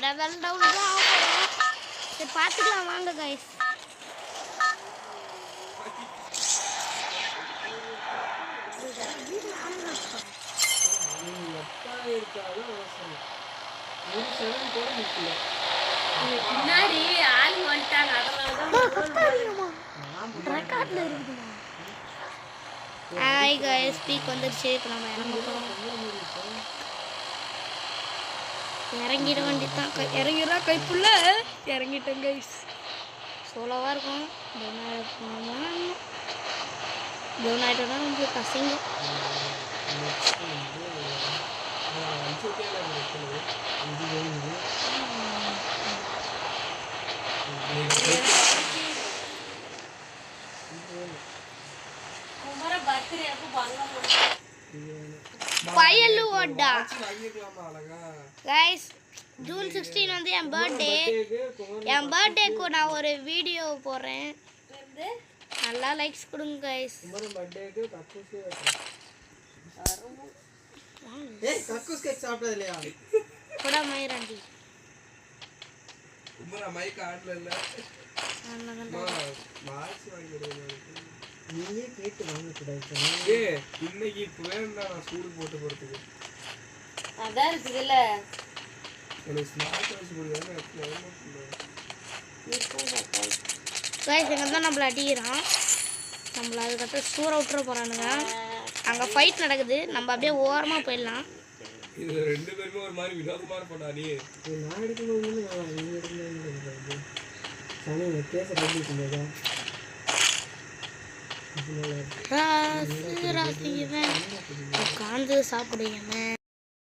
Level down தான் ஆகும். சரி பார்த்துக்கலாம் வாங்க கைஸ். பின்னாடி ஆள் வந்துட்டாங்க. ஹாய் கைஸ், ஸ்பீக் வந்துருச்சு. இப்போ நம்ம இறங்க போகிறோம். இறங்கிட வேண்டியதான். இறங்கிடா கைப்புள்ள. இறங்கிட்டேன் கைஸ். சோலோவாக இருக்கும். டவுன் ஆகிட்டோன்னா உங்களுக்கு அசிங்கம். கைஸ் ஜூன் 16 வந்து என் பர்த்டே. என் பர்த்டேக்கு நான் ஒரு வீடியோ போடுறேன். நல்லா லைக்ஸ் கொடுங்க கைஸ். கக்கூஸ் கேக் சாப்பிட்டது இல்லையா? கூட மயிராண்டி மைக் ஆடல இல்ல. நீயே கேட்டு வாங்க கூடாது. இன்னைக்கு இப்போ வேணும்னா நான் சூடு போட்டு போறதுக்கு அதான் இருக்குதுல்ல. எனக்கு ஸ்மார்ட் வாட்ச் போடுறாங்க. கைஸ் எங்க தான் நம்மள அடிக்கிறான். நம்மள அதுக்கப்புறம் சூற விட்டுற போறானுங்க. அங்க ஃபைட் நடக்குது. நம்ம அப்படியே ஓரமா போயிடலாம். இது ரெண்டு பேருமே ஒரு மாதிரி வினோதமா இருப்பா. நீ நான் எடுக்கும்போது நீங்க எடுக்கும்போது சாமி கேஸ் ரெடிக்கும்போது ராசி ராசி இவன் உட்காந்து சாப்பிடுவேன்.